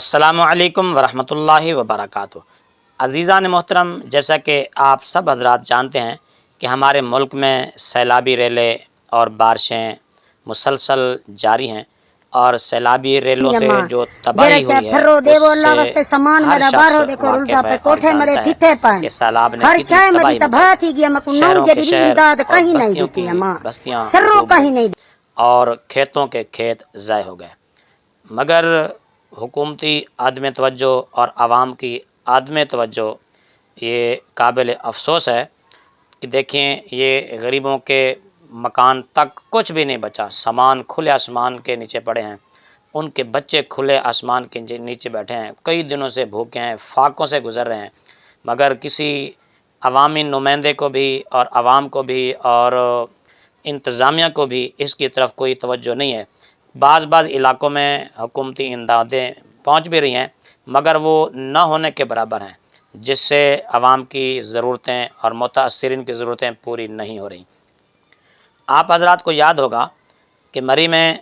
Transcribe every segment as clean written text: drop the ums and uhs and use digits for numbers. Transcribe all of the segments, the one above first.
السلام علیکم ورحمۃ اللہ وبرکاتہ۔ عزیزان محترم، جیسا کہ آپ سب حضرات جانتے ہیں کہ ہمارے ملک میں سیلابی ریلیں اور بارشیں مسلسل جاری ہیں، اور سیلابی ریلوں سے جو تباہی ہوئی ہے اس سے ہر شخص واقف ہے اور جانتا ہے کہ سیلاب نے کتنی تباہی مچائی، شہروں کے شہر اور بستیوں کی بستیاں ڈوب گئی اور کھیتوں کے کھیت ضائع ہو گئے۔ مگر حکومتی عدم توجہ اور عوام کی عدم توجہ یہ قابل افسوس ہے کہ دیکھیں یہ غریبوں کے مکان تک کچھ بھی نہیں بچا، سامان کھلے آسمان کے نیچے پڑے ہیں، ان کے بچے کھلے آسمان کے نیچے بیٹھے ہیں، کئی دنوں سے بھوکے ہیں، فاقوں سے گزر رہے ہیں، مگر کسی عوامی نمائندے کو بھی اور عوام کو بھی اور انتظامیہ کو بھی اس کی طرف کوئی توجہ نہیں ہے۔ بعض علاقوں میں حکومتی امدادیں پہنچ بھی رہی ہیں، مگر وہ نہ ہونے کے برابر ہیں، جس سے عوام کی ضرورتیں اور متاثرین کی ضرورتیں پوری نہیں ہو رہی۔ آپ حضرات کو یاد ہوگا کہ مری میں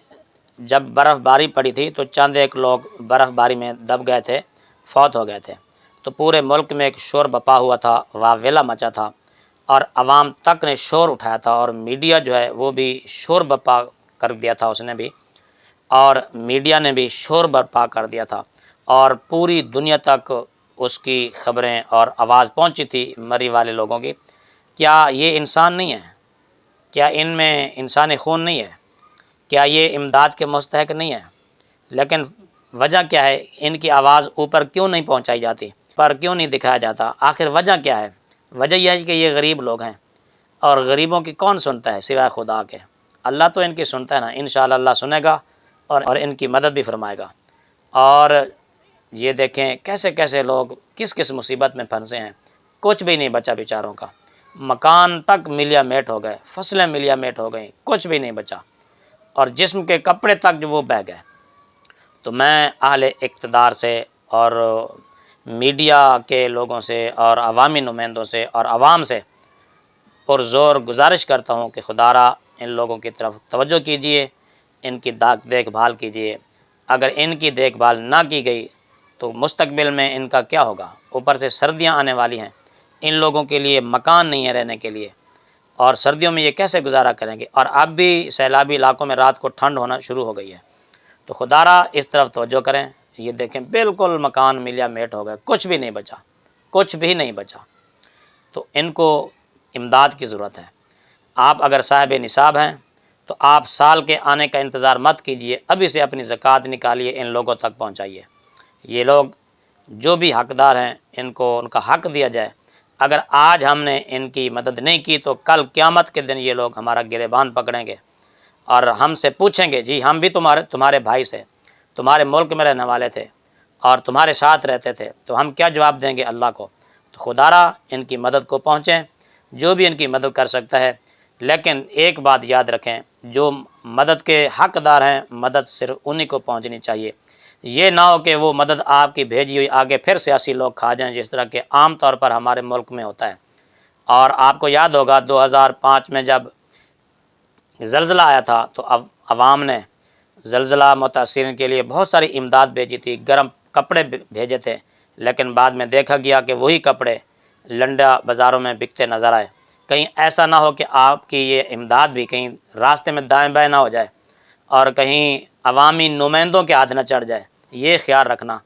جب برف باری پڑی تھی تو چند ایک لوگ برف باری میں دب گئے تھے، فوت ہو گئے تھے، تو پورے ملک میں ایک شور بپا ہوا تھا، واویلا مچا تھا، اور عوام تک نے شور اٹھایا تھا، اور میڈیا جو ہے وہ بھی شور بپا کر دیا تھا، اس نے بھی، اور میڈیا نے بھی شور برپا کر دیا تھا، اور پوری دنیا تک اس کی خبریں اور آواز پہنچی تھی مری والے لوگوں کی۔ کیا یہ انسان نہیں ہے؟ کیا ان میں انسانی خون نہیں ہے؟ کیا یہ امداد کے مستحق نہیں ہے؟ لیکن وجہ کیا ہے؟ ان کی آواز اوپر کیوں نہیں پہنچائی جاتی، پر کیوں نہیں دکھایا جاتا؟ آخر وجہ کیا ہے؟ وجہ یہ ہے کہ یہ غریب لوگ ہیں، اور غریبوں کی کون سنتا ہے سوائے خدا کے؟ اللہ تو ان کی سنتا ہے نا، انشاءاللہ اللہ سنے گا اور ان کی مدد بھی فرمائے گا۔ اور یہ دیکھیں کیسے کیسے لوگ کس کس مصیبت میں پھنسے ہیں، کچھ بھی نہیں بچا بیچاروں کا، مکان تک ملیا میٹ ہو گئے، فصلیں ملیا میٹ ہو گئیں، کچھ بھی نہیں بچا، اور جسم کے کپڑے تک جو وہ بہہ گئے۔ تو میں اہل اقتدار سے اور میڈیا کے لوگوں سے اور عوامی نمائندوں سے اور عوام سے پرزور گزارش کرتا ہوں کہ خدا را ان لوگوں کی طرف توجہ کیجئے، ان کی دیکھ بھال کیجئے۔ اگر ان کی دیکھ بھال نہ کی گئی تو مستقبل میں ان کا کیا ہوگا؟ اوپر سے سردیاں آنے والی ہیں، ان لوگوں کے لیے مکان نہیں ہے رہنے کے لیے، اور سردیوں میں یہ کیسے گزارا کریں گے؟ اور اب بھی سیلابی علاقوں میں رات کو ٹھنڈ ہونا شروع ہو گئی ہے، تو خدا را اس طرف توجہ کریں۔ یہ دیکھیں بالکل مکان ملیا میٹ ہو گئے، کچھ بھی نہیں بچا، کچھ بھی نہیں بچا، تو ان کو امداد کی ضرورت ہے۔ آپ اگر صاحب نصاب ہیں تو آپ سال کے آنے کا انتظار مت کیجئے، ابھی سے اپنی زکوٰۃ نکالیے، ان لوگوں تک پہنچائیے۔ یہ لوگ جو بھی حقدار ہیں ان کو ان کا حق دیا جائے۔ اگر آج ہم نے ان کی مدد نہیں کی تو کل قیامت کے دن یہ لوگ ہمارا گریبان پکڑیں گے اور ہم سے پوچھیں گے، جی ہم بھی تمہارے بھائی سے، تمہارے ملک میں رہنے والے تھے اور تمہارے ساتھ رہتے تھے، تو ہم کیا جواب دیں گے اللہ کو؟ تو خدا را ان کی مدد کو پہنچیں، جو بھی ان کی مدد کر سکتا ہے۔ لیکن ایک بات یاد رکھیں، جو مدد کے حقدار ہیں مدد صرف انہی کو پہنچنی چاہیے۔ یہ نہ ہو کہ وہ مدد آپ کی بھیجی ہوئی آگے پھر سیاسی لوگ کھا جائیں، جس طرح کہ عام طور پر ہمارے ملک میں ہوتا ہے۔ اور آپ کو یاد ہوگا 2005 میں جب زلزلہ آیا تھا تو اب عوام نے زلزلہ متاثرین کے لیے بہت ساری امداد بھیجی تھی، گرم کپڑے بھیجے تھے، لیکن بعد میں دیکھا گیا کہ وہی کپڑے لنڈا بازاروں میں بکتے نظر آئے۔ کہیں ایسا نہ ہو کہ آپ کی یہ امداد بھی کہیں راستے میں دائیں بائیں نہ ہو جائے اور کہیں عوامی نمائندوں کے ہاتھ نہ چڑھ جائے، یہ خیال رکھنا۔